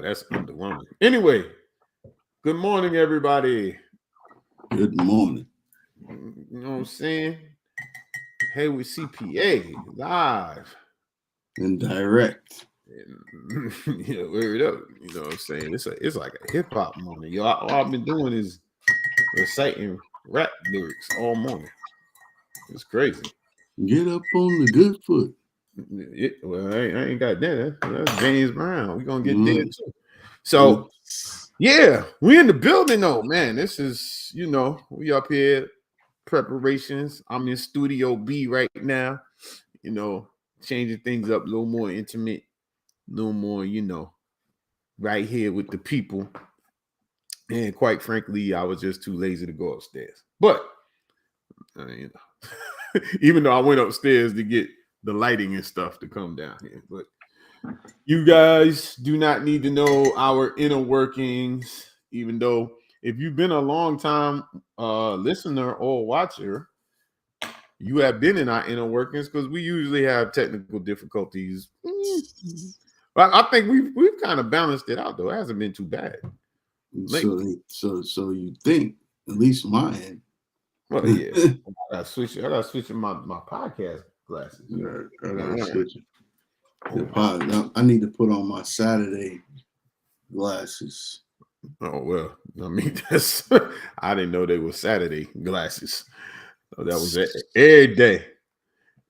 that's underwhelming. Anyway, good morning, everybody. Good morning. You know what I'm saying? Heyward CPA live and direct. Word up. You know what I'm saying? It's like a hip hop morning. Yo, all I've been doing is reciting rap lyrics all morning. It's crazy. Get up on the good foot. Well, I ain't got that. That's James Brown. We're gonna get there too. So yeah, we in the building though, man. This is, we up here, preparations. I'm in Studio B right now, changing things up, a little more intimate, a little more, right here with the people. And quite frankly, I was just too lazy to go upstairs. But even though I went upstairs to get the lighting and stuff to come down here, but you guys do not need to know our inner workings, even though if you've been a long time listener or watcher, you have been in our inner workings because we usually have technical difficulties. But I think we've kind of balanced it out though. It hasn't been too bad. So you think, at least mine. Well, yeah. I gotta switch my podcast glasses. I gotta switch it. I need to put on my Saturday glasses. Oh well, I mean I didn't know they were Saturday glasses. So that was every day.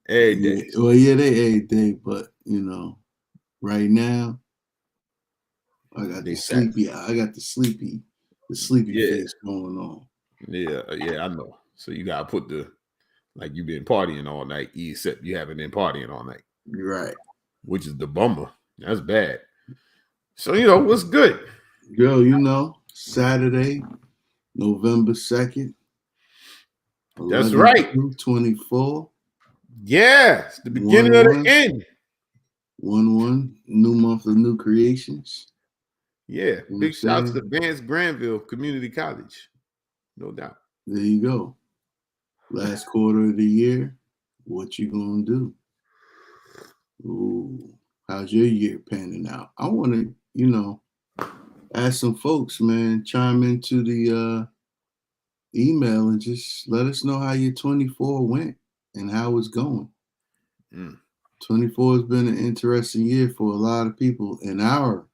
Every day. Yeah, well, yeah, they every day, but right now I got the sleepy. I got the sleepy face going on. Yeah, I know. So you gotta put like you've been partying all night, except you haven't been partying all night. Right. Which is the bummer. That's bad. So what's good? Girl, Saturday, November 2nd. That's right. 24. Yeah, it's the beginning of the end. 1-1, new month of new creations. Yeah, big shouts to Vance Granville Community College. No doubt. There you go. Last quarter of the year, what you gonna do? Ooh, how's your year panning out? I want to, ask some folks, man, chime into the email and just let us know how your 24 went and how it's going. 24 has been an interesting year for a lot of people in our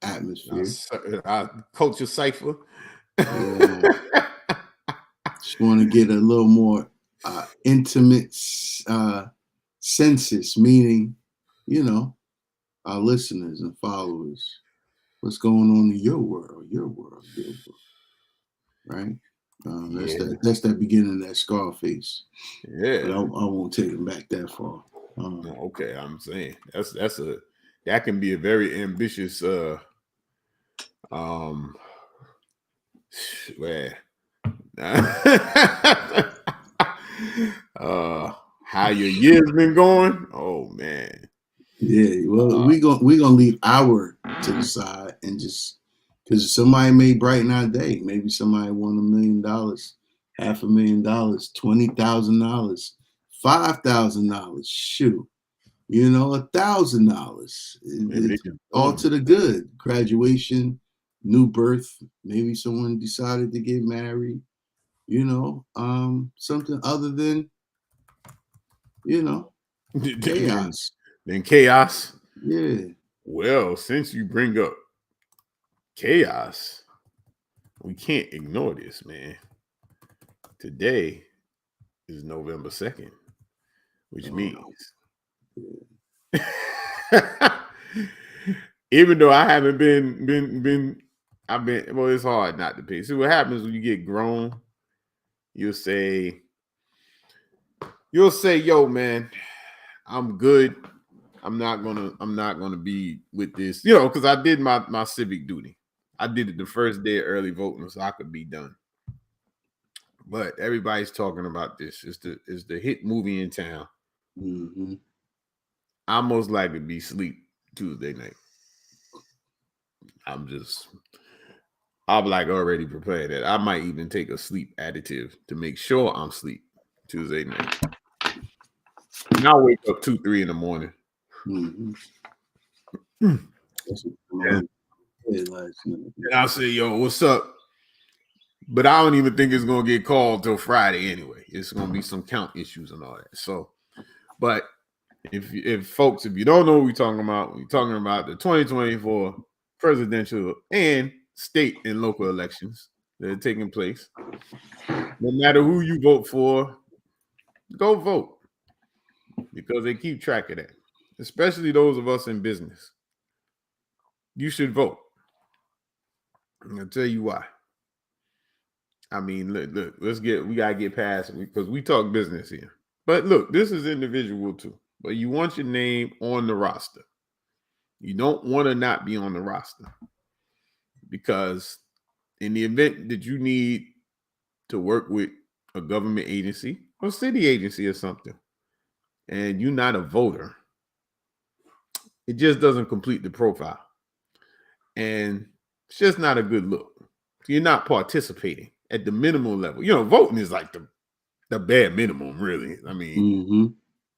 atmosphere. Our culture cipher. Just want to get a little more intimate census, meaning, our listeners and followers, what's going on in your world, right? That's that beginning of that Scarface. Yeah, but I won't take them back that far. Okay, I'm saying that can be a very ambitious how your year's been going. Oh man. Yeah, well, we're gonna leave our to the side and just because somebody may brighten our day. Maybe somebody won $1 million, $500,000, $20,000, $5,000. Shoot, $1,000. All to the good. Graduation, new birth. Maybe someone decided to get married. Something other than chaos. Then chaos. Yeah. Well, since you bring up chaos, we can't ignore this, man. Today is November 2nd, which means even though I haven't been well, it's hard not to pay. See what happens when you get grown, you'll say, yo, man, I'm good. I'm not gonna be with this, because I did my civic duty. I did it the first day of early voting, so I could be done. But everybody's talking about this. It's the hit movie in town. Mm-hmm. I most likely be asleep Tuesday night. I'm like already prepared that I might even take a sleep additive to make sure I'm asleep Tuesday night. And I'll wake up 2-3 in the morning. Mm-hmm. And I'll say, yo, what's up? But I don't even think it's going to get called till Friday anyway. It's going to be some count issues and all that. So, but if folks, if you don't know what we're talking about the 2024 presidential and state and local elections that are taking place. No matter who you vote for, go vote, because they keep track of that, especially those of us in business. You should vote. I'll tell you why. I mean, look, we gotta get past it, because we talk business here. But look, this is individual too. But you want your name on the roster. You don't want to not be on the roster, because in the event that you need to work with a government agency or city agency or something, and you're not a voter, it just doesn't complete the profile. And it's just not a good look. You're not participating at the minimal level. You know, voting is like the bare minimum, really. I mean,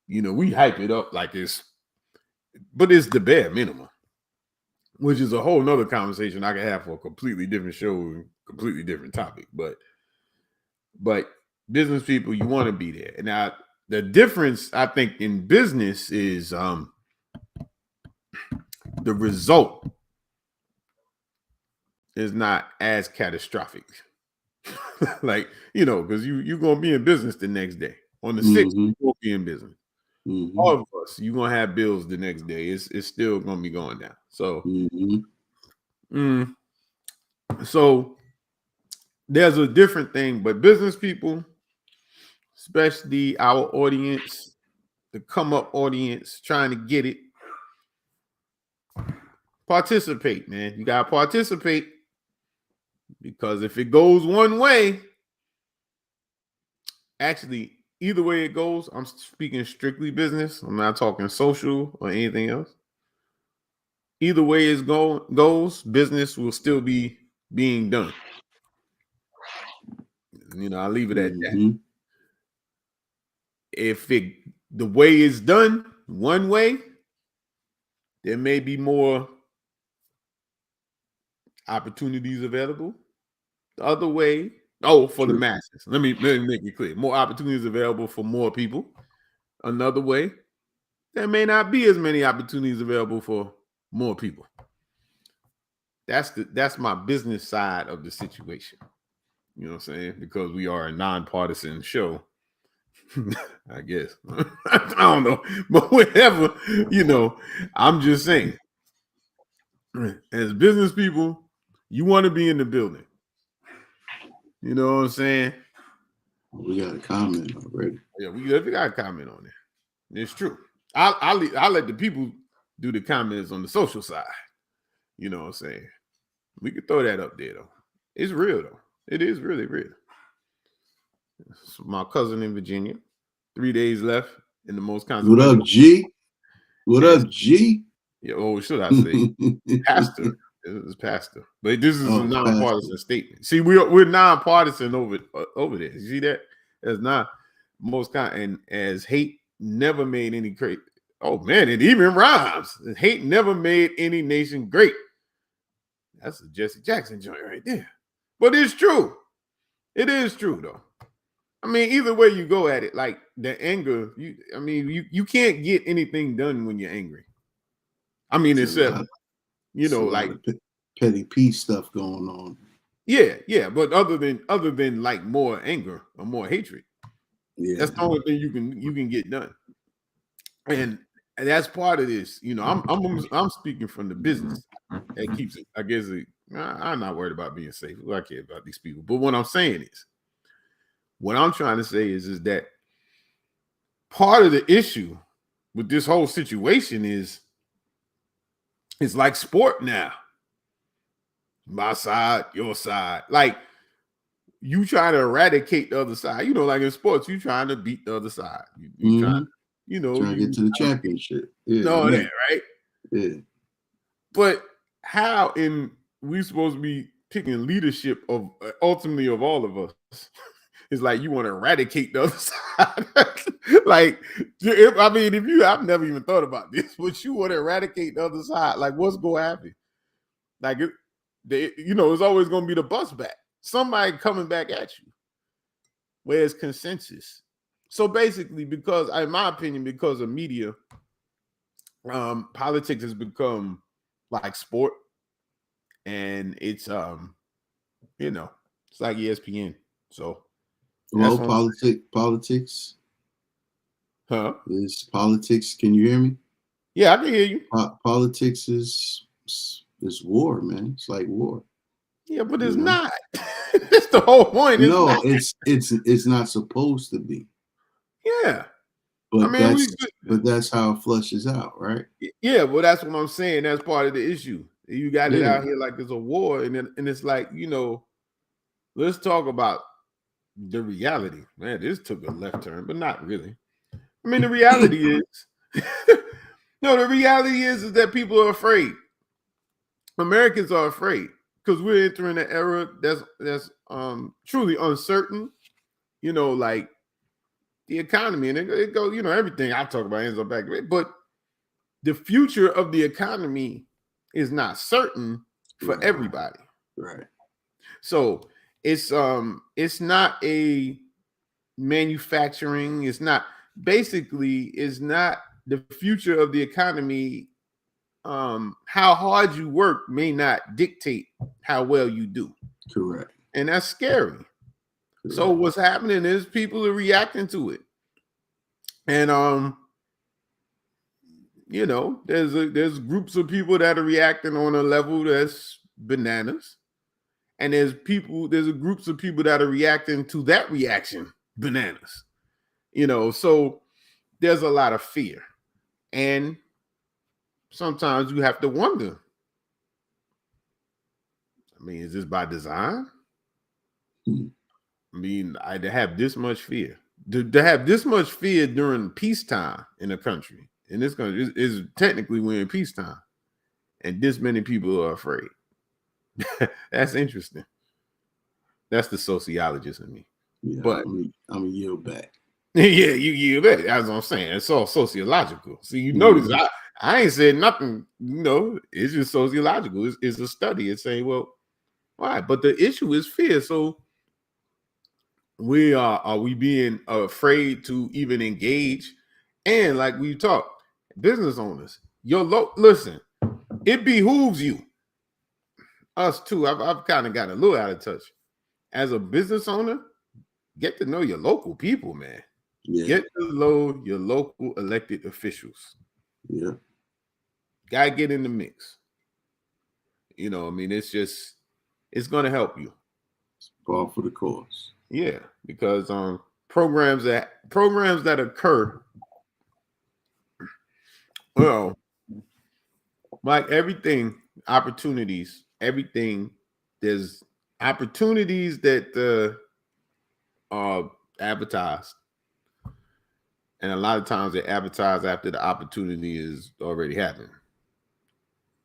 you know, we hype it up like but it's the bare minimum, which is a whole nother conversation I could have for a completely different show, completely different topic. But business people, you want to be there. And now the difference, I think, in business is the result is not as catastrophic. Like, you know, because you're going to be in business the next day. On the 6th, you won't be in business. All of us, you're going to have bills the next day. It's still going to be going down. So, so there's a different thing. But business people, especially our audience, the come up audience, trying to get it, participate, man. You got to participate, because if it goes one way, actually, either way it goes, I'm speaking strictly business. I'm not talking social or anything else. Either way it goes, business will still be being done. You know, I'll leave it at that. If the way it's done one way, there may be more opportunities available. The other way, for the masses. Let me make it clear. More opportunities available for more people. Another way, there may not be as many opportunities available for more people. That's my business side of the situation. You know what I'm saying? Because we are a nonpartisan show, I guess. I don't know. But whatever, you know, I'm just saying. As business people, you want to be in the building. You know what I'm saying? We got a comment already. Yeah, we got a comment on it. It's true. I'll let the people do the comments on the social side. You know what I'm saying? We could throw that up there, though. It's real, though. It is really real. It's my cousin in Virginia. 3 days left in the most consequential. What up, G? What up, G? Yeah, should I say pastor? It's pastor. But this is a nonpartisan statement. See, we're nonpartisan over there. You see that? As not most and as hate never made any great. Oh man, it even rhymes. Hate never made any nation great. That's a Jesse Jackson joint right there. But it's true. It is true, though. I mean, either way you go at it, like the anger, you can't get anything done when you're angry. I mean, except, you know, like petty peace stuff going on. Yeah. But other than like more anger or more hatred, that's the only thing you can get done. And that's part of this. You know, I'm speaking from the business that keeps it. I guess I'm not worried about being safe. I care about these people. But what I'm saying is, what I'm trying to say is that part of the issue with this whole situation is it's like sport now. My side, your side. Like, you try to eradicate the other side. You know, like in sports, you trying to beat the other side. You trying, you know, trying to get to the championship. That, right? Yeah. But how we supposed to be picking leadership of ultimately of all of us? it's like you want to eradicate the other side. Like, I mean, I've never even thought about this, but you want to eradicate the other side. Like, what's going to happen? Like, it's always going to be the bus back. Somebody coming back at you. Where's consensus? So basically, in my opinion, because of media, politics has become like sport, and it's it's like ESPN. So, well, politics. Huh? Is politics? Can you hear me? Yeah, I can hear you. Politics is war, man. It's like war. Yeah, but it's not. That's the whole point. It's not supposed to be. Yeah. But that's how it flushes out, right? Yeah, well, that's what I'm saying. That's part of the issue. You got it out here like it's a war, and it's like, let's talk about the reality. Man, this took a left turn, but not really. I mean, the reality is, the reality is that people are afraid. Americans are afraid because we're entering an era that's truly uncertain. Like the economy, and it goes, everything I talk about ends up back. But the future of the economy is not certain for everybody. Right. So it's not a manufacturing. It's not the future of the economy. How hard you work may not dictate how well you do. Correct. And that's scary. Correct. So what's happening is people are reacting to it. And there's groups of people that are reacting on a level that's bananas. And there's groups of people that are reacting to that reaction bananas. So there's a lot of fear. And sometimes you have to wonder, I mean, is this by design? I mean, to have this much fear, to have this much fear during peacetime in a country, and this country is technically we're in peacetime, and this many people are afraid. That's interesting. That's the sociologist in me. Yeah, but I'm gonna yield back. Yeah, you yield back. That's what I'm saying. It's all sociological. See, notice I ain't said nothing. It's just sociological. It's a study. It's saying, well, why? But the issue is fear. So are we being afraid to even engage? And like we talked, business owners, listen, it behooves you, us too. I've kind of got a little out of touch. As a business owner, get to know your local people, man. Yeah. Get to know your local elected officials. Yeah. Gotta get in the mix. It's going to help you. It's par for the course. Yeah, because programs that occur, well, like everything, opportunities, everything, there's opportunities that are advertised. And a lot of times they advertise after the opportunity is already happened.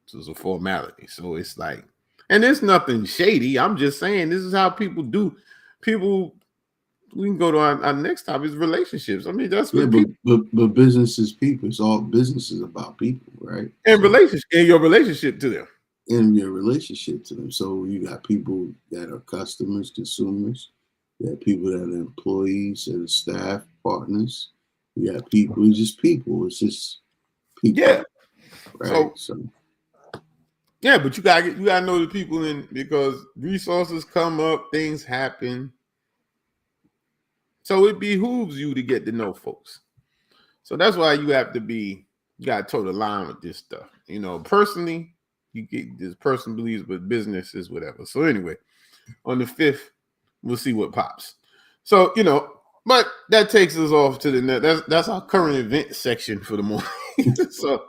So it's a formality. So it's like, and there's nothing shady. I'm just saying this is how people do. People, we can go to our next topic is relationships. I mean, that's what but business is people. It's all business is about people, right? And your relationship to them. And your relationship to them. So you got people that are customers, consumers. You got people that are employees, that are staff, partners. You got people. It's just people. It's just people. Yeah. Right. So yeah, but you gotta know the people because resources come up, things happen. So it behooves you to get to know folks. So that's why you gotta toe the line with this stuff. Personally, you get this person believes, but business is whatever. So anyway, on the 5th, we'll see what pops. So, but that takes us off to the next. That's our current event section for the morning. So,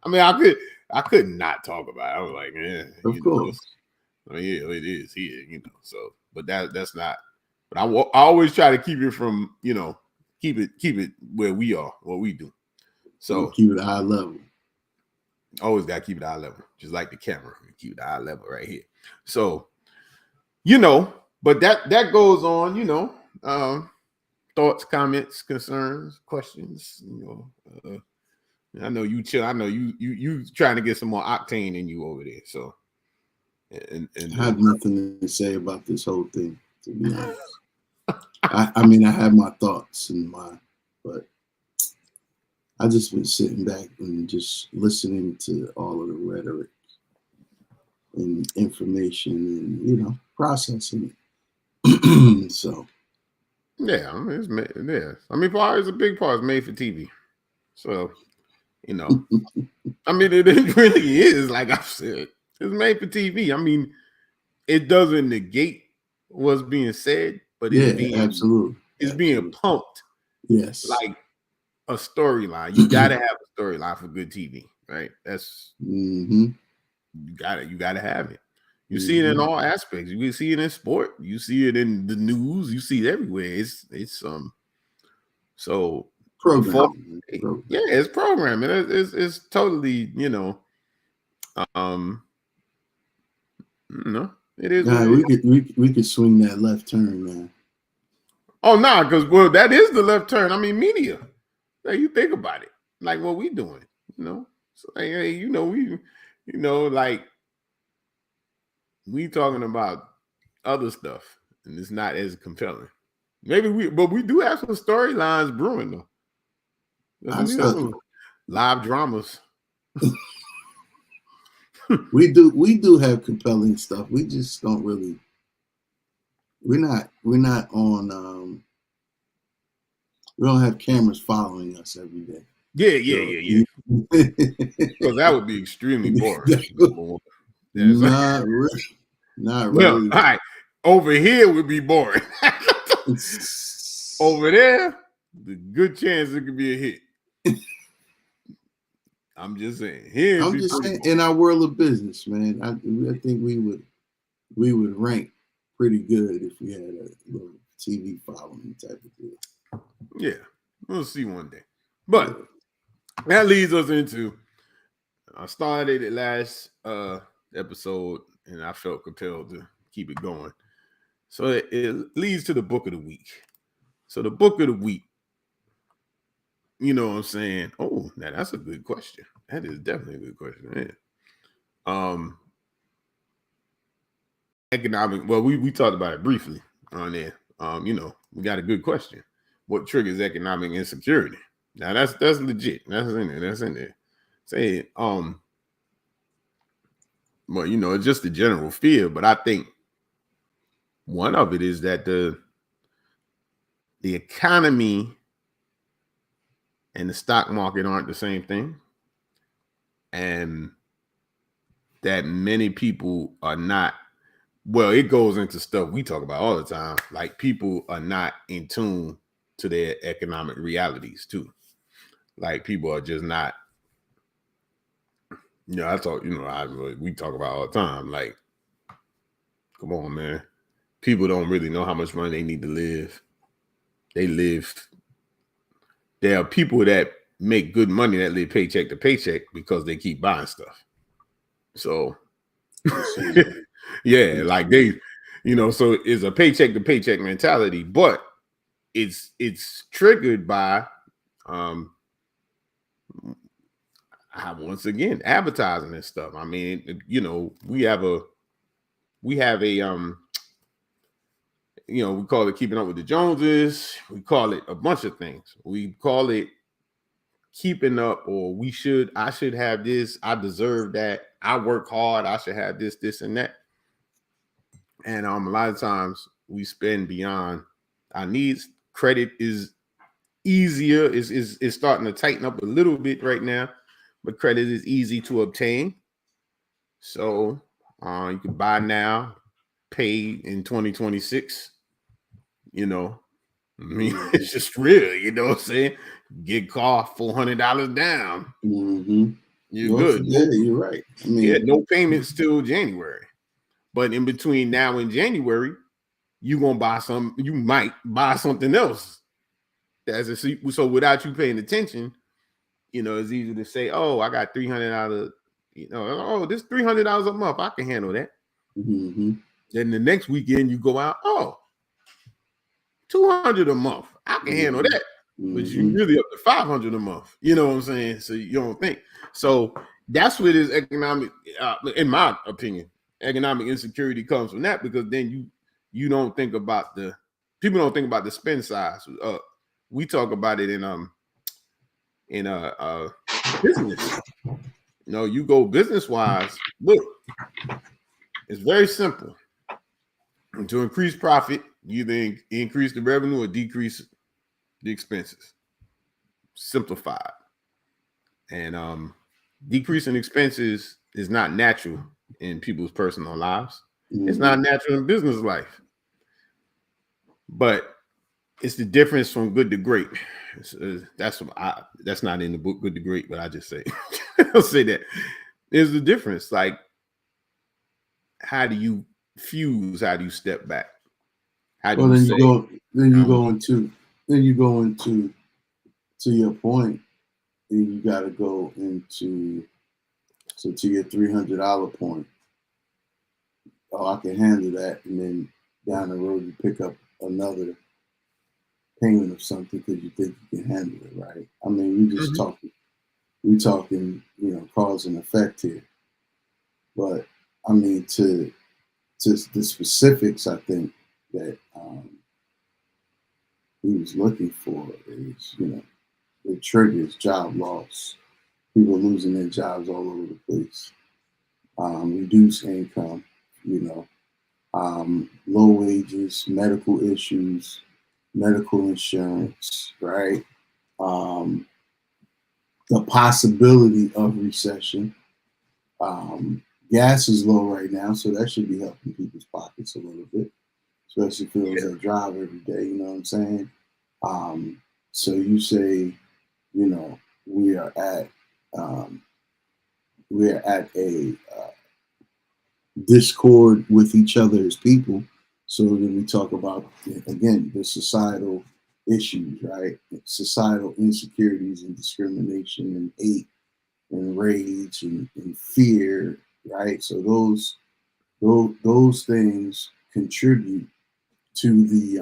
I mean, I could not talk about it. I was like, man, of course. I mean, yeah, it is here, So, but that's not. But I always try to keep it from, keep it where we are, what we do. So keep it high level. Always got to keep it high level, just like the camera. Keep it high level right here. So, but that goes on, thoughts, comments, concerns, questions. I know you chill. I know you trying to get some more octane in you over there. So, and I have nothing to say about this whole thing, to be honest. I mean, I have my thoughts in mind, but I just been sitting back and just listening to all of the rhetoric and information, and processing it. So, yeah, I mean, part is a big part. It's made for TV, so I mean, it really is. Like I said, it's made for TV. I mean, it doesn't negate what's being said, but absolutely. It's being pumped. Yes, like a storyline. You gotta have a storyline for good TV, right? That's you gotta have it. You see it in all aspects. You see it in sport. You see it in the news. You see it everywhere. It's so programming. Yeah, it's programming. It's totally it is. We could swing that left turn, man. Oh no, because that is the left turn. I mean, media. Like, you think about it, like what we doing, So hey, like we talking about other stuff, and it's not as compelling. But we do have some storylines brewing though. Some live dramas. we do have compelling stuff. We just don't really. We're not on. We don't have cameras following us every day. Yeah. Because that would be extremely boring. Not really. Well, all right. Over here would be boring. Over there, the good chance it could be a hit. I'm just saying. Here, I'm just saying, in our world of business, man, I think we would rank pretty good if we had a little TV following type of deal. Yeah, we'll see one day. But that leads us into. I started it last episode, and I felt compelled to keep it going. So it leads to the book of the week. So the book of the week, you know what I'm saying? Oh, now that's a good question. That is definitely a good question. Yeah. Economic. Well, we talked about it briefly on there. We got a good question. What triggers economic insecurity? Now that's legit. That's in there. Say well, it's just a general fear, but I think one of it is that the economy and the stock market aren't the same thing, and that many people are not. Well, it goes into stuff we talk about all the time. Like, people are not in tune to their economic realities too. Like, people are just not. We talk about all the time. Like, come on, man. People don't really know how much money they need to live. There are people that make good money that live paycheck to paycheck because they keep buying stuff. So, yeah, like they, so it's a paycheck to paycheck mentality, but it's triggered by, once again, advertising and stuff. I mean, we have a we call it keeping up with the Joneses. We call it a bunch of things. We call it keeping up, or I should have this. I deserve that. I work hard. I should have this, this, and that. And a lot of times we spend beyond our needs. Credit is easier. Is starting to tighten up a little bit right now, but credit is easy to obtain. So you can buy now, pay in 2026. I mean, it's just real. You know what I'm saying? Get car $400 down. You're good. Yeah, you're right. I mean, no payments till January. But in between now and January, you might buy something else. So without you paying attention, it's easy to say, oh, I got $300. This $300 a month, I can handle that. Then the next weekend you go out, oh, $200 a month. I can handle that. But you really up to $500 a month. You know what I'm saying? So you don't think. So that's where this economic, in my opinion, economic insecurity comes from that, because then you don't think about people don't think about the spend size. We talk about it in business. You know, you go business wise. Look, it's very simple. And to increase profit, you either increase the revenue or decrease the expenses. Simplified. And decreasing expenses is not natural in people's personal lives. It's not natural in business life. But it's the difference from good to great. That's not in the book, Good to Great, but I just say I'll say that. There's the difference. Like, how do you fuse? How do you step back? How do you go into to your point, then you got to go into to your $300 point. Oh, I can handle that, and then down the road you pick up another payment of something because you think you can handle it, right? I mean, we talking, cause and effect here. But I mean, to the specifics, I think that he was looking for is, it triggers job loss, people losing their jobs all over the place, reduced income, low wages, medical issues, medical insurance, right? The possibility of recession. Gas is low right now, so that should be helping people's pockets a little bit, especially for those that drive every day. You know what I'm saying? So you say, we are at a discord with each other as people. So then we talk about, again, the societal issues, right? Societal insecurities and discrimination and hate and rage and fear, right? So those things contribute to the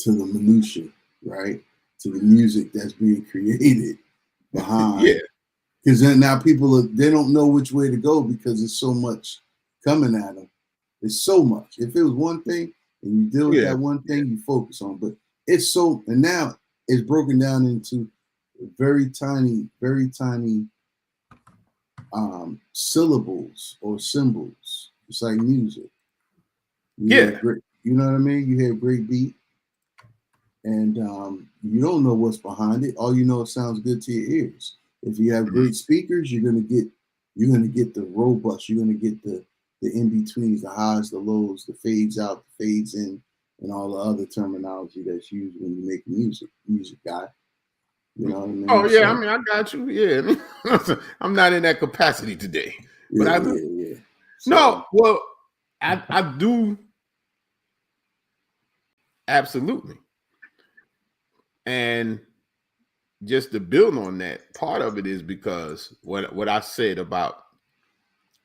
minutia, right? To the music that's being created behind. Yeah. Because then now people they don't know which way to go because there's so much coming at them. It's so much. If it was one thing and you deal with that one thing, you focus on. But it's so, and now it's broken down into very tiny syllables or symbols. It's like music. You know what I mean? You hear a great beat, and you don't know what's behind it. All you know, it sounds good to your ears. If you have great speakers, you're gonna get the robust. You're gonna get the in-betweens, the highs, the lows, the fades out, the fades in, and all the other terminology that's used when you make music guy. You know what I mean? Oh yeah, I mean, I got you. Yeah, I'm not in that capacity today, but I do. Yeah. So, no, well, I do absolutely, and just to build on that, part of it is because what I said about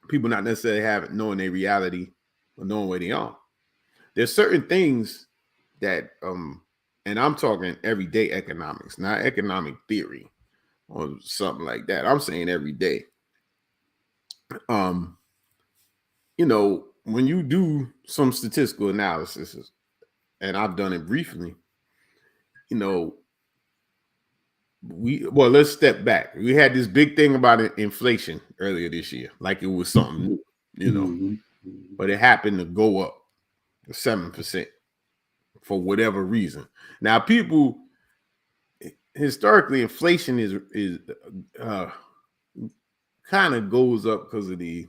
people not necessarily knowing their reality or knowing where they are. There's certain things that and I'm talking everyday economics, not economic theory or something like that. I'm saying every day. When you do some statistical analysis, and I've done it briefly, let's step back. We had this big thing about inflation earlier this year, like it was something new, but it happened to go up 7% for whatever reason. Now, people, historically, inflation is kind of goes up because of the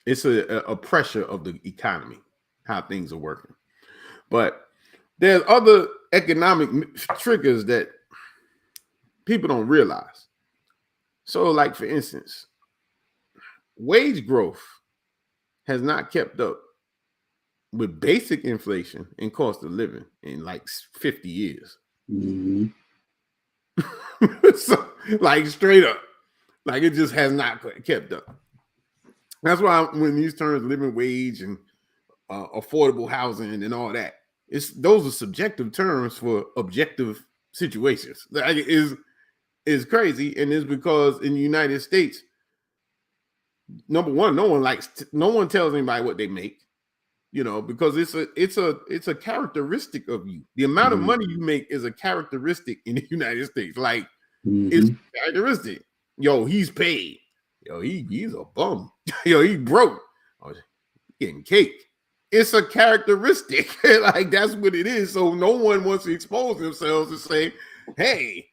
it's a pressure of the economy, how things are working. But there's other economic triggers that people don't realize. So, like, for instance, wage growth has not kept up with basic inflation and cost of living in like 50 years. So, like, straight up, like, it just has not kept up. That's why when these terms living wage and affordable housing and all that, those are subjective terms for objective situations. Like, is crazy, and it's because in the United States, number one, no one tells anybody what they make, because it's a characteristic of you. The amount of money you make is a characteristic in the United States. Like, it's characteristic. Yo, he's paid. Yo, he's a bum. Yo, he broke. Oh, getting cake. It's a characteristic. Like, that's what it is. So no one wants to expose themselves and say, hey,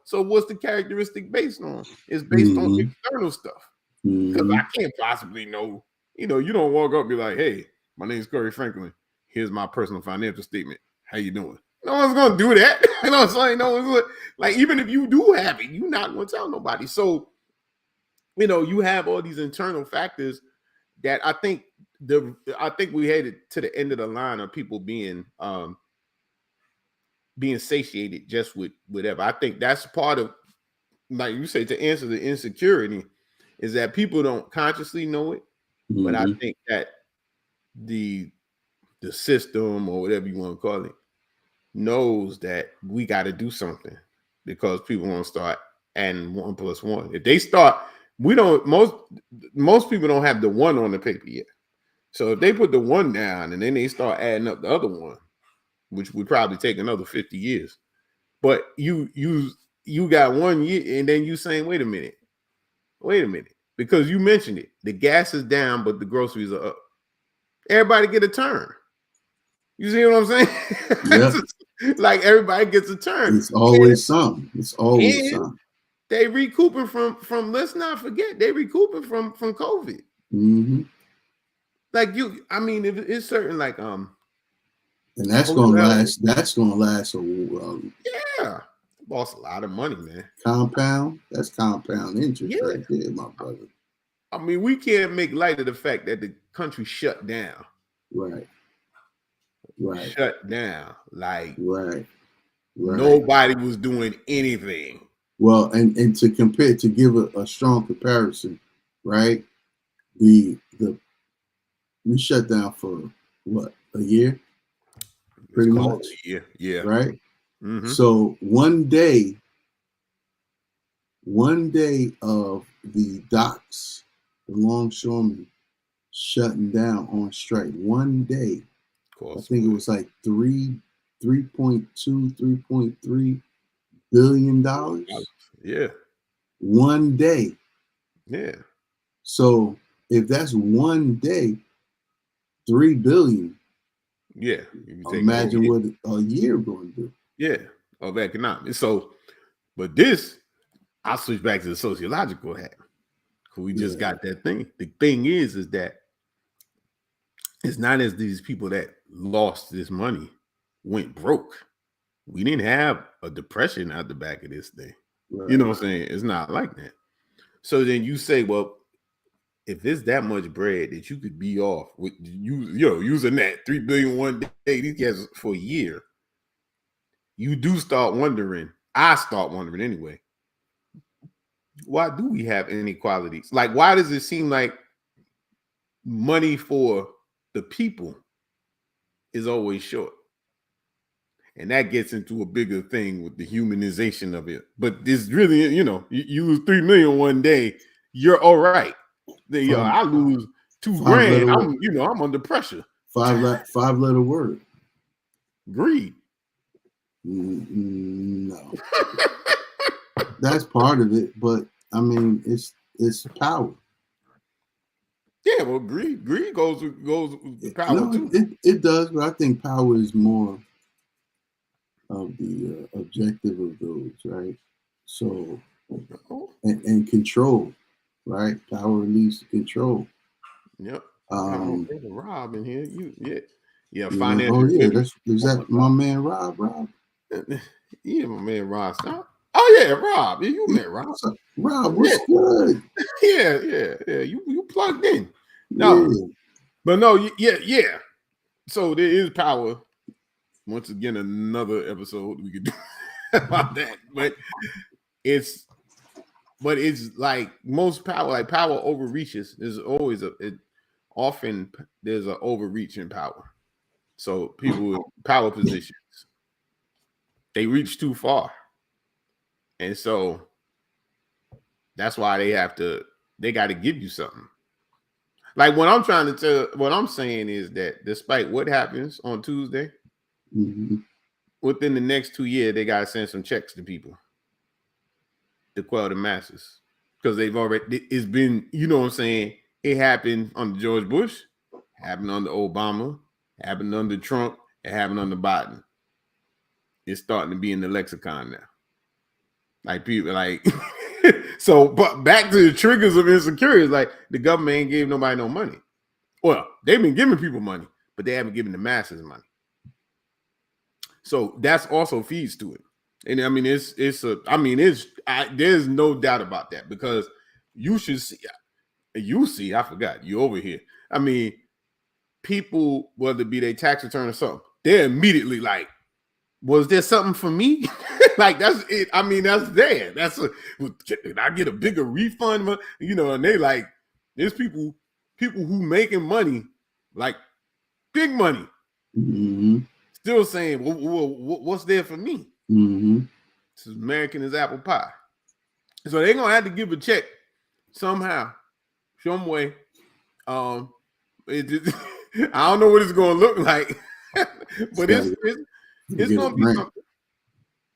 so what's the characteristic based on? It's based on external stuff. Because I can't possibly know, you don't walk up and be like, hey, my name is Kory Franklin. Here's my personal financial statement. How you doing? No one's going to do that. You know what I'm saying? No one's like, even if you do have it, you're not going to tell nobody. So, you have all these internal factors that I think we headed to the end of the line of people being satiated just with whatever. I think that's part of, like you say, to answer the insecurity, is that people don't consciously know it, but I think that the system, or whatever you want to call it, knows that we got to do something, because people want to start adding 1 + 1. If they start, most people don't have the 1 on the paper yet. So if they put the 1 down and then they start adding up the other 1, which would probably take another 50 years, but you got 1 year, and then you saying, wait a minute, because you mentioned it, the gas is down, but the groceries are up. Everybody get a turn. You see what I'm saying? Yeah. Like, everybody gets a turn. It's always something. It's always something. They recouping from. Let's not forget, they recouping from COVID. Like, it's certain, like, and that's gonna last. That's gonna last a while. Yeah, lost a lot of money, man. Compound. That's compound interest right there, my brother. I mean, we can't make light of the fact that the country shut down. Right. Shut down. Like, right. Nobody was doing anything. Well, and to compare, to give a strong comparison, right? We shut down for what, a year? Pretty much. A year. Yeah. Right. So one day of the docks, the longshoremen shutting down on strike. One day, I think it was like $3.3 billion. Yeah. One day. Yeah. So if that's one day, 3 billion. Yeah. Imagine what a year going to do. Yeah. Of economics. So, but this, I'll switch back to the sociological hat. We just got that thing. The thing is that it's not as these people that lost this money went broke. We didn't have a depression out the back of this thing. Right. You know what I'm saying? It's not like that. So then you say, well, if there's that much bread that you could be off with using that 3 billion one day, these guys for a year, you do start wondering. I start wondering anyway. Why do we have inequalities? Like, why does it seem like money for the people is always short? And that gets into a bigger thing with the humanization of it. But this really, you lose 3 million one day, you're all right. Then I lose $2,000. I'm under pressure. 5-letter word. Greed. No. That's part of it, but I mean, it's power. Yeah, well, greed goes with power too. It does, but I think power is more of the objective of those, right? So, and control, right? Power leads to control. Yep. Rob in here. Financial. Oh yeah, is that my man Rob? Yeah, my man Rob. Stop. Oh yeah, Rob. Yeah, you met Rob. Rob, what's good? Yeah. You plugged in. No, but no, yeah. So there is power. Once again, another episode we could do about that. But it's but it's like most power, like power overreaches. There's always often there's an overreach in power. So people in power positions, they reach too far. And so that's why they got to give you something. Like what I'm saying is that despite what happens on Tuesday, within the next 2 years, they got to send some checks to people to quell the masses. Because it's been, you know what I'm saying? It happened under George Bush, happened under Obama, happened under Trump, it happened under Biden. It's starting to be in the lexicon now. Like people like so, but back to the triggers of insecurity, like the government ain't gave nobody no money. Well, they've been giving people money, but they haven't given the masses money. So that's also feeds to it. And I mean, there's no doubt about that, because you should see, I forgot, you over here. I mean, people, whether it be their tax return or something, they're immediately like, was there something for me? Like, that's it. I mean, that's there. Can I get a bigger refund? You know, and they like, there's people who making money, like big money, still saying, well, what's there for me? This is American as apple pie. So they're gonna have to give a check somehow, some way. I don't know what it's gonna look like, but it's gonna be something.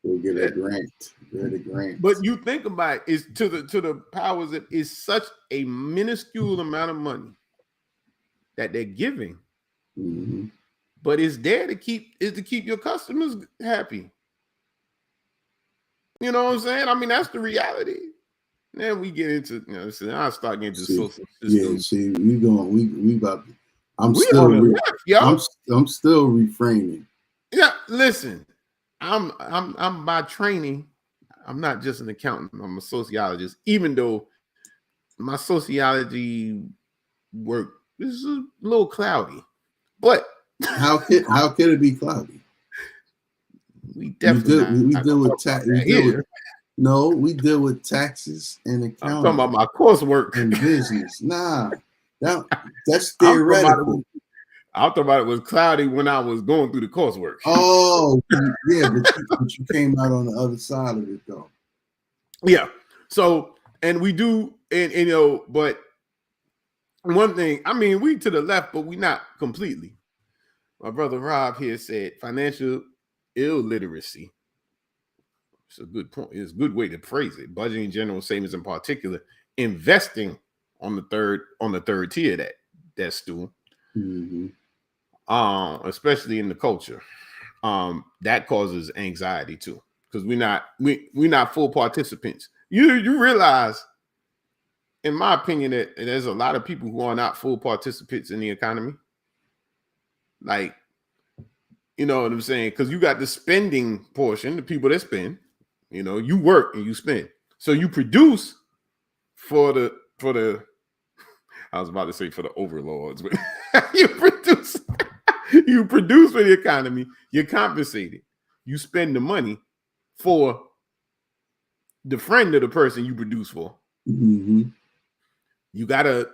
We'll get a grant. But you think about it, it's to the powers that is such a minuscule amount of money that they're giving, but it's there to keep your customers happy. You know what I'm saying? I mean, that's the reality. Then we get into, I'll start getting to social system. We about to, I'm still refraining. Yeah, listen, I'm by training, I'm not just an accountant, I'm a sociologist, even though my sociology work is a little cloudy. But how can it be cloudy? We definitely deal with tax. We deal with taxes and accounting. I'm talking about my coursework and business. Nah, that's theoretical. I thought about it was cloudy when I was going through the coursework. Oh, yeah, but you came out on the other side of it, though. Yeah. So, and we do, and but one thing, I mean, we to the left, but we not completely. My brother Rob here said financial illiteracy. It's a good point. It's a good way to phrase it. Budgeting, general savings in particular, investing on the third tier of that stool. Especially in the culture, that causes anxiety too, because we're not full participants. You realize, in my opinion, that there's a lot of people who are not full participants in the economy. Like, you know what I'm saying? Because you got the spending portion, the people that spend. You work and you spend, so you produce for the. I was about to say for the overlords, but you produce for the economy. You're compensated. You spend the money for the friend of the person you produce for. You gotta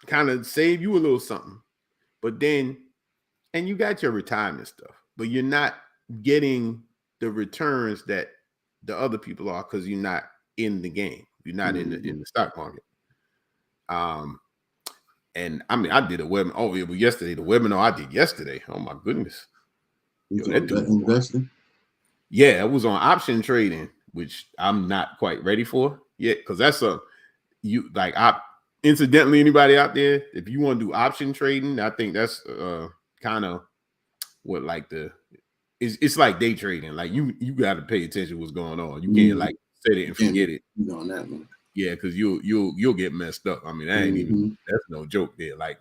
kind of save you a little something, but then, and you got your retirement stuff, but you're not getting the returns that the other people are, because you're not in the game. You're not in the stock market. And I mean, I did a webinar. Oh, it was yesterday. The webinar I did yesterday. Oh my goodness! Investing. Yeah, it was on option trading, which I'm not quite ready for yet, because that's incidentally, anybody out there, if you want to do option trading, I think that's kind of what it's like day trading. Like you got to pay attention to what's going on. You can't like set it and forget it. On that one. Yeah, because you'll get messed up. I mean, that ain't even, that's no joke there. Like,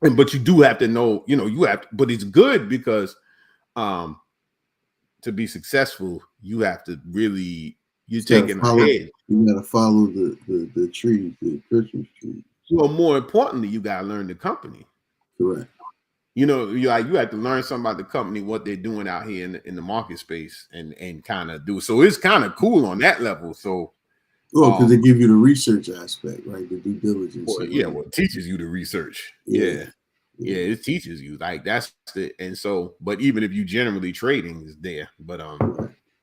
but you do have to know, you have to, but it's good because to be successful, you have to really, you're taking ahead. You got to follow the tree, the Christmas tree. Well, more importantly, you got to learn the company. Correct. You have to learn something about the company, what they're doing out here in the market space, and kind of do. So it's kind of cool on that level. So Well, because they give you the research aspect, right? The due diligence. Well, it teaches you the research. Yeah, it teaches you, like, that's the, and so, but even if you generally trading is there, but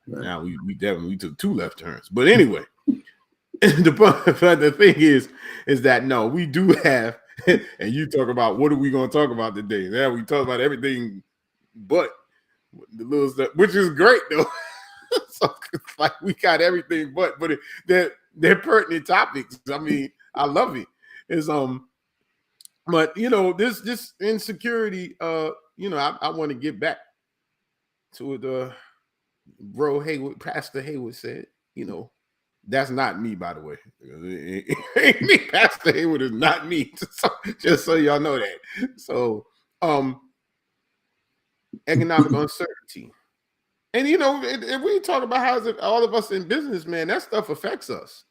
now we definitely took 2 left turns. But anyway, the thing is that no, we do have, and you talk about what are we going to talk about today? Yeah, we talk about everything but the little stuff, which is great though. So like we got everything but they're pertinent topics. I mean, I love it. It's but this insecurity, I want to get back to what bro Heyward, Pastor Heyward said. That's not me, by the way. Pastor Heyward is not me. So, just so y'all know that. So economic uncertainty. And if we talk about how all of us in business, man, that stuff affects us.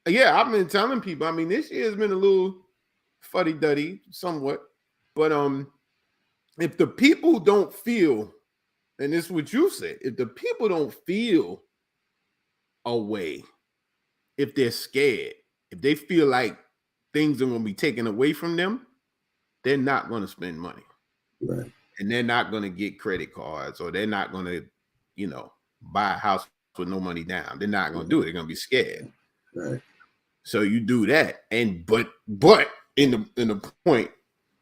Yeah, I've been telling people. I mean, this year has been a little fuddy-duddy, somewhat. But if the people don't feel, and this is what you said, if the people don't feel a way, if they're scared, if they feel like things are going to be taken away from them, they're not going to spend money. Right. And they're not going to get credit cards, or they're not going to, buy a house with no money down. They're not going to do it. They're going to be scared. Right. So you do that. And but in the point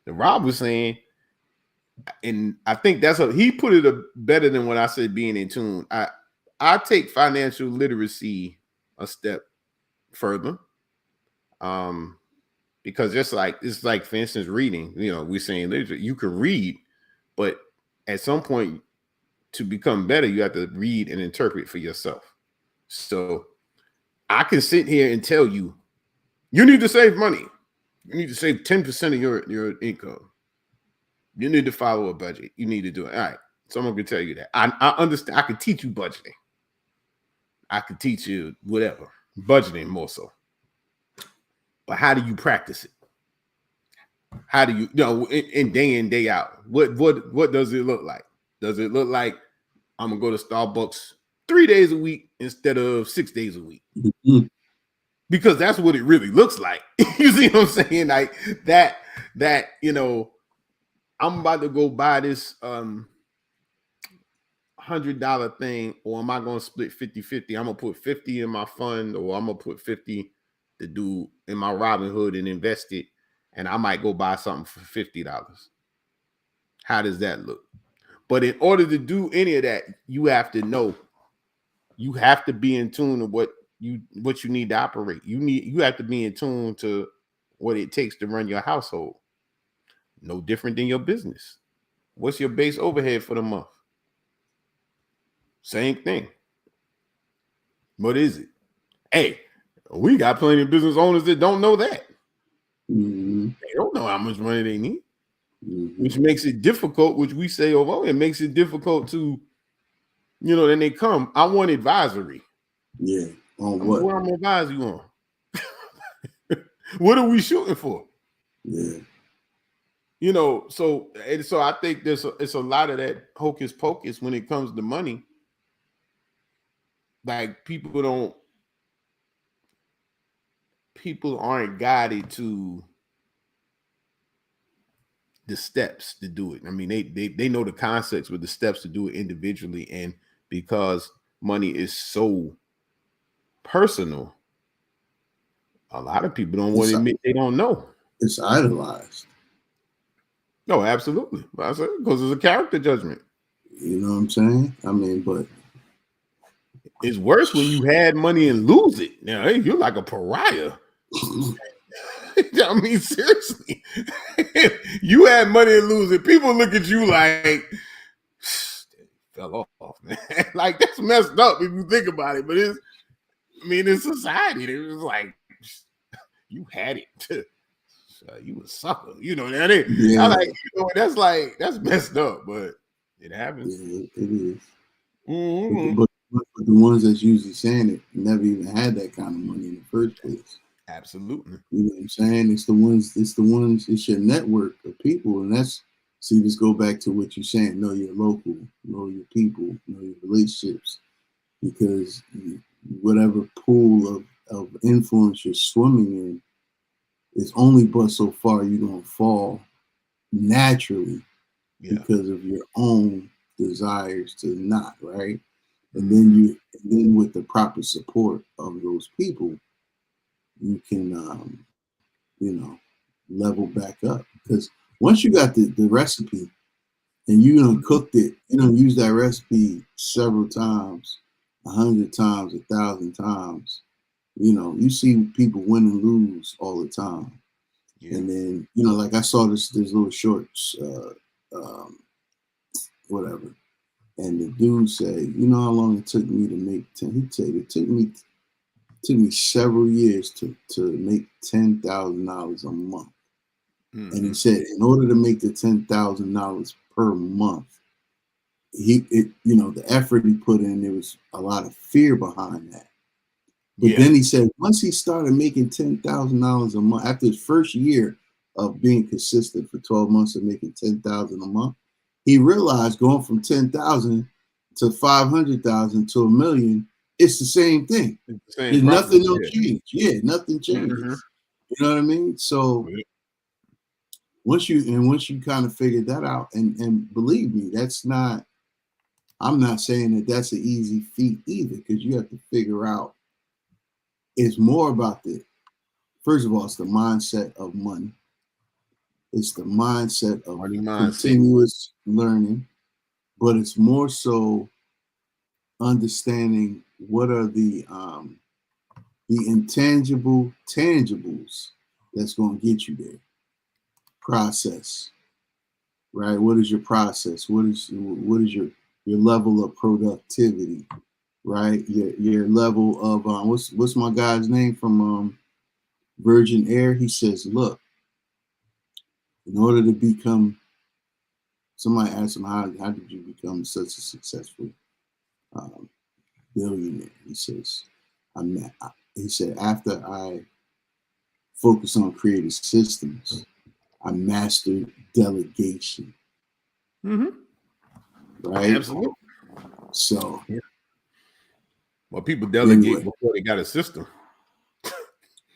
that Rob was saying, and I think that's he put it better than what I said, being in tune. I take financial literacy a step further. Because it's like, for instance, reading, we're saying literature, you can read, but at some point to become better, you have to read and interpret for yourself. So I can sit here and tell you, you need to save money. You need to save 10% of your income. You need to follow a budget. You need to do it. All right. Someone can tell you that. I understand. I can teach you budgeting. I can teach you whatever. Budgeting more so. But how do you practice it? How do you, in day out? What does it look like? Does it look like I'm gonna go to Starbucks 3 days a week instead of 6 days a week? Mm-hmm. Because that's what it really looks like. You see what I'm saying? Like that, I'm about to go buy this $100 thing, or am I gonna split 50-50? I'm gonna put 50 in my fund, or I'm gonna put 50 to do in my Robinhood and invest it, and I might go buy something for $50. How does that look? But in order to do any of that, you have to know. You have to be in tune to what you need to operate. You have to be in tune to what it takes to run your household. No different than your business. What's your base overhead for the month? Same thing. What is it? Hey, we got plenty of business owners that don't know that. Mm-hmm. They don't know how much money they need. Mm-hmm. Which makes it difficult, which we say, it makes it difficult to, then they come. I want advisory. Yeah. On what? What I'm gonna advise you on. What are we shooting for? Yeah. So I think it's a lot of that hocus pocus when it comes to money. Like people aren't guided to the steps to do it. I mean, they know the concepts with the steps to do it individually, and because money is so personal, a lot of people don't want to admit they don't know. It's idolized. No, absolutely. I said, because it's a character judgment. You know what I'm saying? I mean, but it's worse when you had money and lose it. Now, hey, you're like a pariah. I mean, seriously, you had money and lose it. People look at you like fell off, man. Like that's messed up if you think about it. But in society, it was like you had it. You a sucker, that is. Yeah. That's messed up, but it happens. Yeah, it is. Mm-hmm. But the ones that's usually saying it never even had that kind of money in the first place. Absolutely. You know what I'm saying? It's your network of people. And let's go back to what you're saying. Know your local, know your people, know your relationships. Because whatever pool of influence you're swimming in is only but so far you're gonna fall naturally because of your own desires to not, right? And then with the proper support of those people, you can level back up. Because once you got the recipe and you done cooked it, you done used that recipe several times, 100 times, 1,000 times, you see people win and lose all the time. And then, like I saw this little shorts, whatever. And the dude said, you know how long it took me to make 10? He said it took me several years to make $10,000 a month. And he said, in order to make the $10,000 per month, the effort he put in, there was a lot of fear behind that. But then he said, once he started making $10,000 a month, after his first year of being consistent for 12 months of making $10,000 a month, he realized going from 10,000 to 500,000 to $1 million, it's the same thing. There's nothing, no change. Yeah, nothing changes. You know what I mean? So once you kind of figured that out, and believe me, I'm not saying that that's an easy feat either, because you have to figure out. It's more about first of all, it's the mindset of money. It's the mindset of continuous learning, but it's more so understanding what are the intangible tangibles that's going to get you there. Process, right? What is your process? What is your level of productivity, right? Your level of what's my guy's name from Virgin Air? He says, look, in order to become, somebody asked him, how did you become such a successful billionaire? He says, after I focus on creative systems, I mastered delegation. Right? Absolutely. So, well, people delegate before they got a system.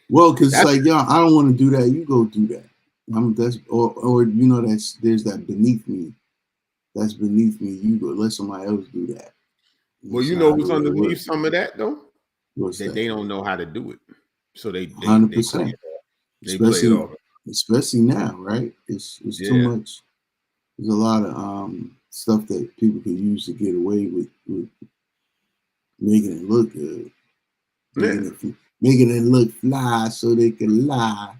Well, because it's like, yo, I don't want to do that. You go do that. There's that beneath me. That's beneath me. You go let somebody else do that. Well, you know what's underneath some of that though? They don't know how to do it. So they 100%. They play it off. Especially now, right? It's too much. There's a lot of stuff that people can use to get away with making it look good. Making it look fly so they can lie.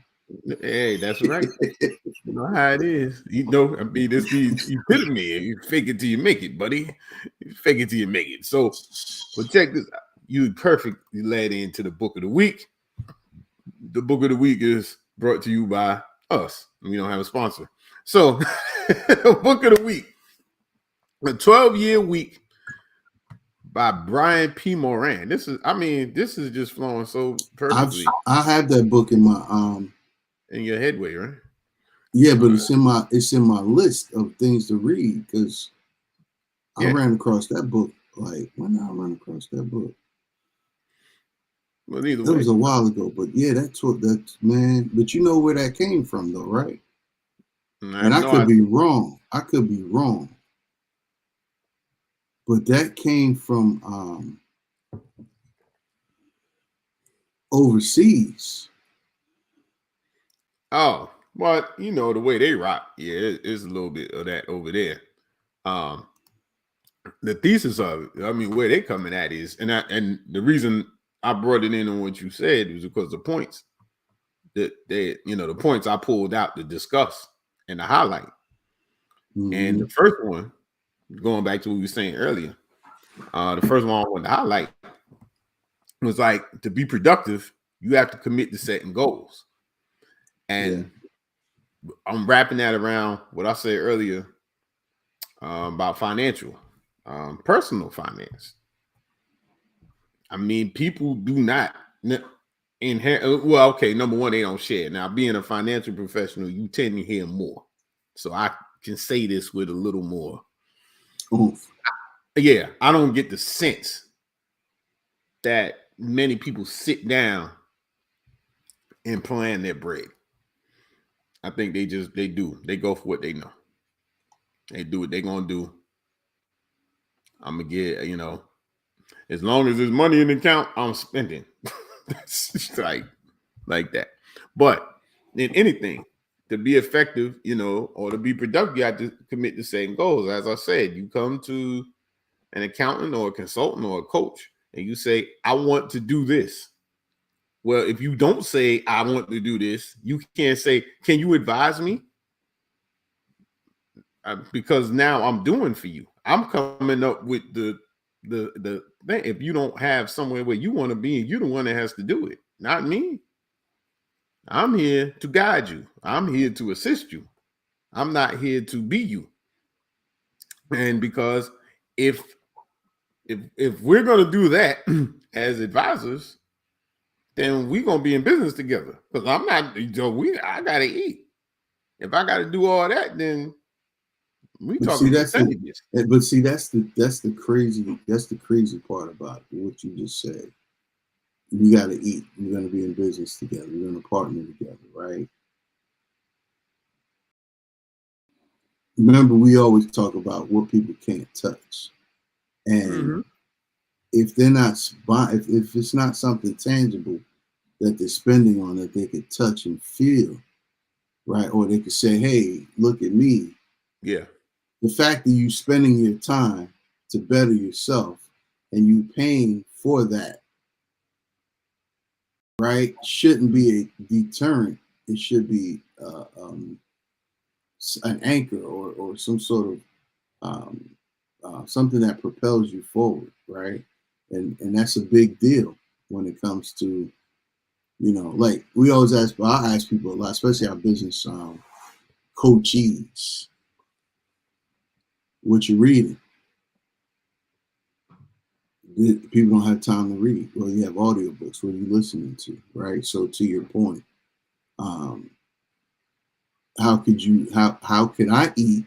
Hey, that's right. You know how it is. I mean, it's the epitome. You fake it till you make it, buddy. You fake it till you make it. So, but check this out. You perfectly led into the book of the week. The book of the week is brought to you by us. We don't have a sponsor. So, the book of the week, a 12-year week by Brian P. Moran. This is just flowing so perfectly. I have that book in my in your headway, right? Yeah, but it's in my list of things to read, because I ran across that book. Like, when did I run across that book? Well, either way, it was a while ago, but yeah, that's man. But you know where that came from, though, right? And I could be wrong. But that came from overseas. Oh, well, the way they rock, it's a little bit of that over there. The thesis of it, where they coming at is, and the reason I brought it in on what you said was because the points that the points I pulled out to discuss and to highlight. And the first one, going back to what we were saying earlier, the first one I wanted to highlight was like, to be productive, you have to commit to setting goals. And I'm wrapping that around what I said earlier about financial, personal finance. People do not inherit. Well, okay, number one, they don't share. Now, being a financial professional, you tend to hear more. So I can say this with a little more. Oof. Yeah, I don't get the sense that many people sit down and plan their bread. I think they do. They go for what they know. They do what they're gonna do. I'm gonna get, as long as there's money in the account, I'm spending. It's like that. But in anything, to be effective, or to be productive, you have to commit the same goals. As I said, you come to an accountant or a consultant or a coach and you say, I want to do this. Well, if you don't say, I want to do this, you can't say, can you advise me? Because now I'm doing for you. I'm coming up with the thing. If you don't have somewhere where you want to be, you're the one that has to do it, not me. I'm here to guide you. I'm here to assist you. I'm not here to be you. And because if we're going to do that as advisors, then we're going to be in business together. Because I got to eat. If I got to do all that, then we talking percentages. But see, that's the crazy part about what you just said. We got to eat. We're going to be in business together. We're going to partner together, right? Remember, we always talk about what people can't touch, and if they're not if it's not something tangible that they're spending on that they could touch and feel, right? Or they could say, "Hey, look at me." Yeah. The fact that you spending your time to better yourself and you paying for that, right, shouldn't be a deterrent. It should be an anchor or some sort of something that propels you forward, right? And that's a big deal when it comes to, like we always ask, I ask people a lot, especially our business coachees, what you're reading. People don't have time to read. Well, you have audiobooks. What are you listening to, right? So to your point, how could I eat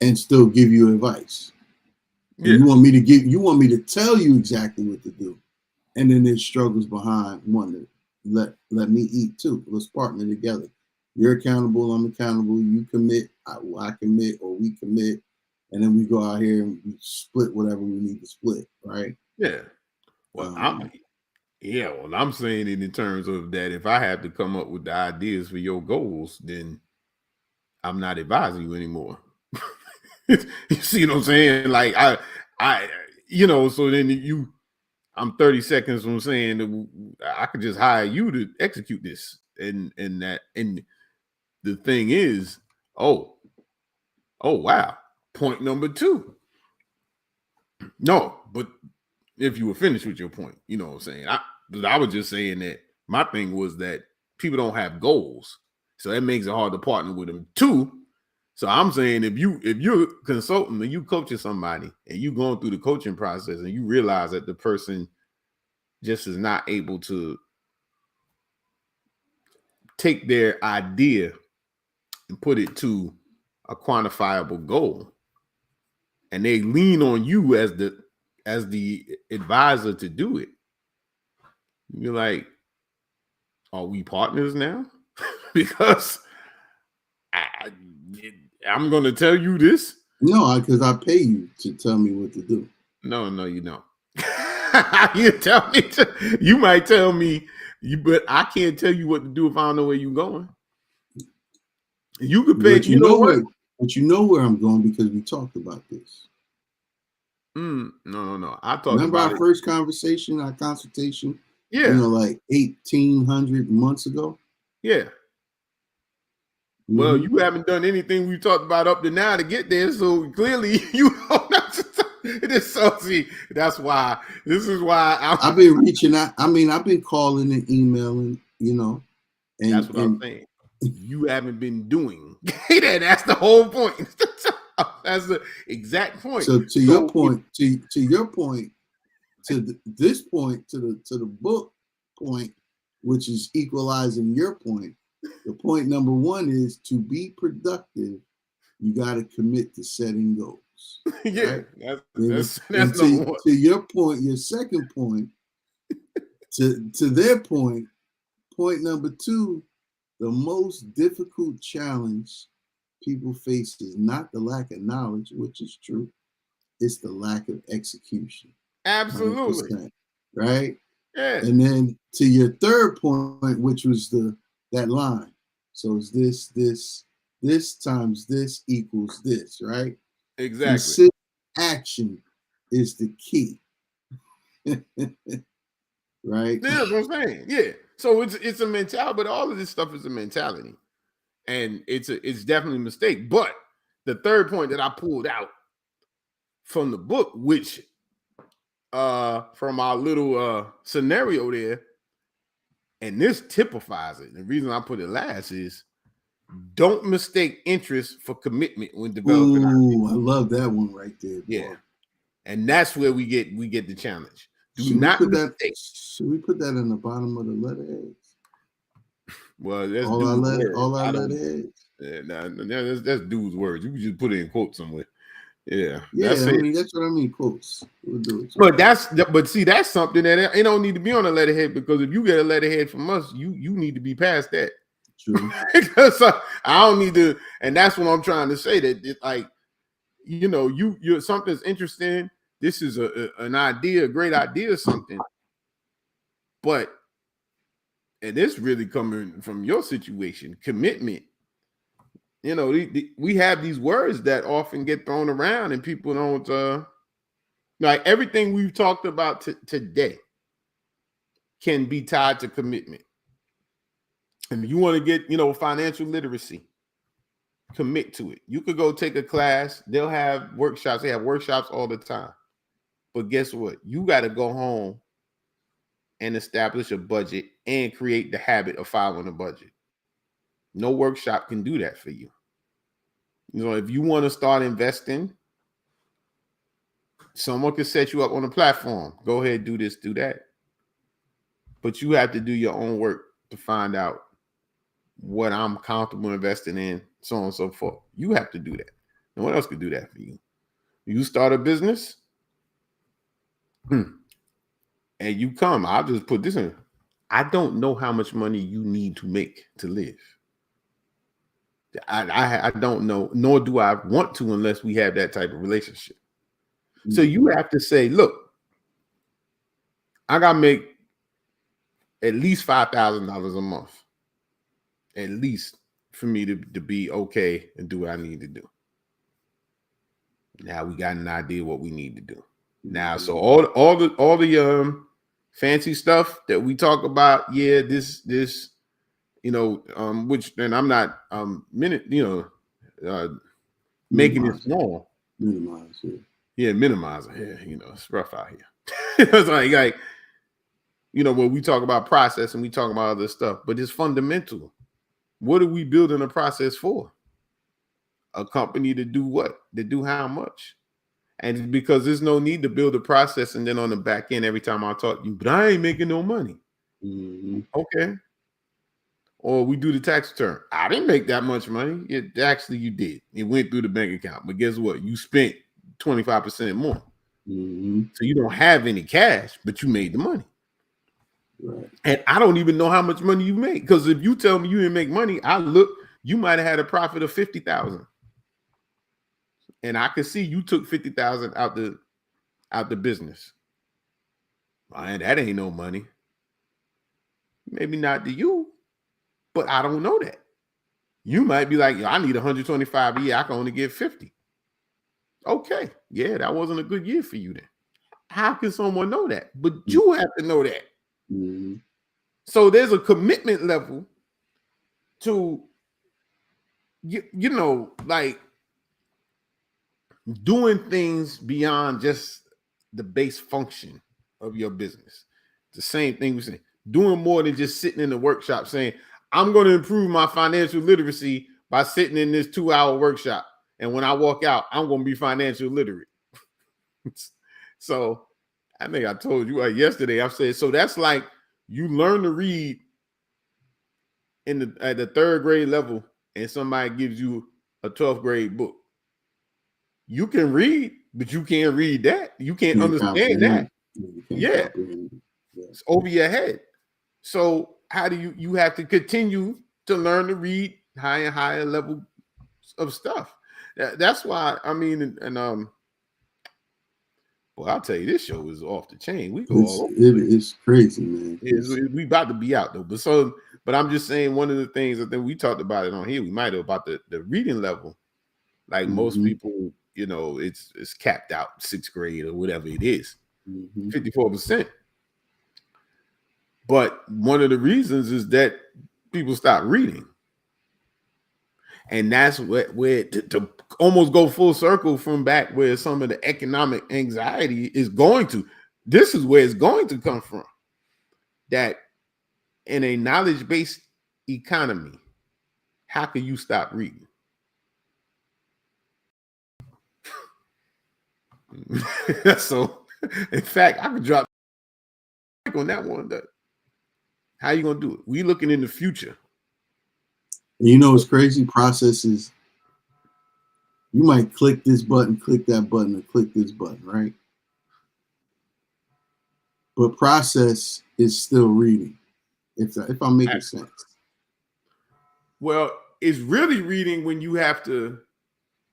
and still give you advice? Yeah. You want me to tell you exactly what to do. And then there's struggles behind wanting to let me eat too. Let's partner together. You're accountable, I'm accountable, you commit, I commit, or we commit, and then we go out here and we split whatever we need to split, right? Yeah. Well, I'm saying it in terms of that if I have to come up with the ideas for your goals, then I'm not advising you anymore. You see what I'm saying? Like so then I'm 30 seconds from saying that I could just hire you to execute this. And the thing is, oh wow. Point number 2. No, but if you were finished with your point, you know what I'm saying? I was just saying that my thing was that people don't have goals. So that makes it hard to partner with them too. So I'm saying if you're consulting and you coaching somebody and you going through the coaching process and you realize that the person just is not able to take their idea and put it to a quantifiable goal, and they lean on you as the advisor to do it, you're like, are we partners now? Because I'm going to tell you this. No, because I pay you to tell me what to do. No, you don't. You tell me. You might tell me, but I can't tell you what to do if I don't know where you're going. You could pay. You know what? But you know where I'm going because we talked about this. No. I talked Remember about our first conversation, our consultation? Yeah. Like 1,800 months ago. Yeah. Well, you haven't done anything we talked about up to now to get there, so clearly you don't know. See, that's why. This is why I've been reaching out. I mean, I've been calling and emailing. And that's what I'm saying. You haven't been doing. That's the whole point. That's the exact point. So to your point, to this point, to the book point, which is equalizing your point. The point number 1 is to be productive, you got to commit to setting goals. goals. Yeah, right? that's and number one. To your point, your second point, to their point number two, the most difficult challenge people face is not the lack of knowledge, which is true. It's the lack of execution. Absolutely. 100%, right? Yeah. And then to your third point, which was that line. So it's this times this equals this, right? Exactly. Consistent action is the key. Right? Yeah, that's what I'm saying. Yeah. So it's a mentality, but all of this stuff is a mentality. And it's definitely a mistake. But the third point that I pulled out from the book, which from our little scenario there, and this typifies it. The reason I put it last is don't mistake interest for commitment when developing. Ooh, I love that one right there. Boy. Yeah. And that's where we get the challenge. Should we put that in the bottom of the letterheads? Well, that's all our letterheads. Yeah, that's dude's words. You can just put it in quotes somewhere. Yeah, that's what I mean. Quotes. We'll do it. But see, that's something that it don't need to be on a letterhead, because if you get a letterhead from us, you need to be past that. True. Because I don't need to, and that's what I'm trying to say. That it, like, you're something's interesting. This is an idea, a great idea, something. But and it's really coming from your situation, commitment. We have these words that often get thrown around, and people don't like everything we've talked about today can be tied to commitment. And if you want to get, financial literacy, commit to it. You could go take a class. They'll have workshops. They have workshops all the time. But guess what? You got to go home and establish a budget and create the habit of following a budget. No workshop can do that for you. If you want to start investing, someone can set you up on a platform. Go ahead, do this, do that. But you have to do your own work to find out what I'm comfortable investing in, so on and so forth. You have to do that. No one else can do that for you. You start a business, and you come. I'll just put this in. I don't know how much money you need to make to live. I don't know, nor do I want to, unless we have that type of relationship. Mm-hmm. So you have to say, look, I got to make at least $5,000 a month, at least, for me to be okay and do what I need to do. Now we got an idea what we need to do. Now, so all the fancy stuff that we talk about, yeah, this which, and I'm not making it small. Minimize it. Yeah, minimize it. Yeah, it's rough out here. It's like when we talk about process and we talk about other stuff, but it's fundamental. What are we building a process for? A company to do what? To do how much? And because there's no need to build a process and then on the back end, every time I talk to you, but I ain't making no money. Mm-hmm. Okay. Or we do the tax return. I didn't make that much money. Actually, you did. It went through the bank account. But guess what? You spent 25% more. Mm-hmm. So you don't have any cash, but you made the money. Right. And I don't even know how much money you make. Because if you tell me you didn't make money, you might have had a profit of $50,000. And I can see you took $50,000 out the business. Man, that ain't no money. Maybe not to you, but I don't know that. You might be like, I need 125 a year. I can only get 50. Okay. Yeah, that wasn't a good year for you then. How can someone know that? But you have to know that. Mm-hmm. So there's a commitment level to, like, doing things beyond just the base function of your business. The same thing we say, doing more than just sitting in the workshop saying, I'm going to improve my financial literacy by sitting in this 2-hour workshop. And when I walk out, I'm going to be financially literate. So I think I told you yesterday, I said, so that's like you learn to read at the 3rd grade level and somebody gives you a 12th grade book. you can read, but you can't read that. You can't understand that. Yeah. It's over your head. So how do you have to continue to learn to read higher and higher level of stuff. That's why, I mean, well, I'll tell you, this show is off the chain. We go all over. It's crazy, man. We about to be out though. But I'm just saying, one of the things, I think we talked about it on here, we might have, about the reading level. Like most people, you know, it's capped out 6th grade or whatever it is, 54%. But one of the reasons is that people stop reading. And that's where to almost go full circle from back where some of the economic anxiety is going to. This is where it's going to come from. That in a knowledge-based economy, how can you stop reading? So, in fact, I could drop on that one. How you gonna do it? We looking in the future. You know, it's crazy. Processes. You might click this button, click that button, or click this button, right? But process is still reading. If I'm making sense. Well, it's really reading when you have to,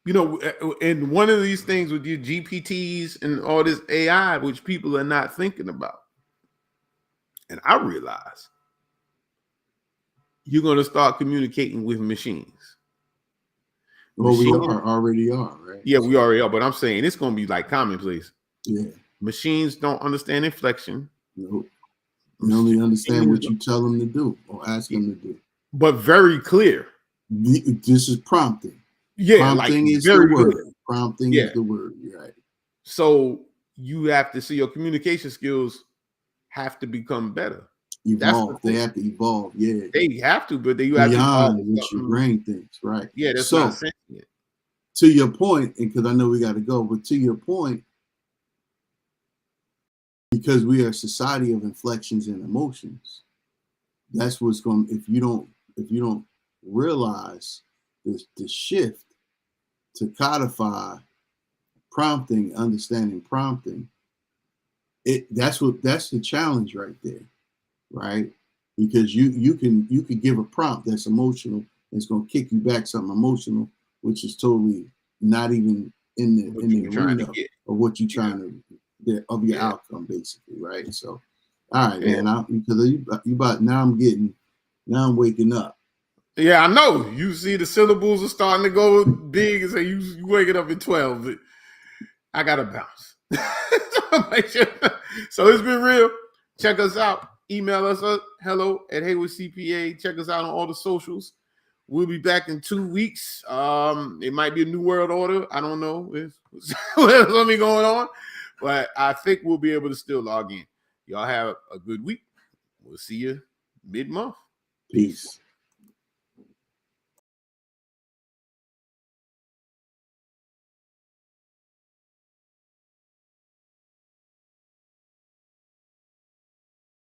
you know, and one of these things with your GPTs and all this AI, which people are not thinking about. And I realize you're going to start communicating with machines. Well, we already are, right? Yeah, we already are. But I'm saying it's going to be like commonplace. Yeah. Machines don't understand inflection. Nope. They only understand what you tell them to do or ask them to do. But very clear. This is prompting. Yeah, prompting is the word. Prompting is the word. You're right. So you have to see your communication skills have to become better. Evolve. They have to evolve. Yeah, they have to, but you have to beyond what your brain thinks. Right. Yeah, that's not sentient. To your point, and because I know we got to go, but to your point, because we are a society of inflections and emotions, that's what's going. If you don't realize the shift to codify prompting, understanding prompting, that's the challenge right there, right? Because you can give a prompt that's emotional, it's going to kick you back something emotional, which is totally not even in the arena of what you're trying to get of your outcome, basically, right? So, all right, man, because you about now I'm waking up. Yeah, I know. You see the syllables are starting to go big, and say you waking up at 12. But I gotta bounce. So it's been real. Check us out. Email us at hello@Heyward CPA. Check us out on all the socials. We'll be back in 2 weeks. It might be a new world order. I don't know if there's something going on, but I think we'll be able to still log in. Y'all have a good week. We'll see you mid-month. Peace.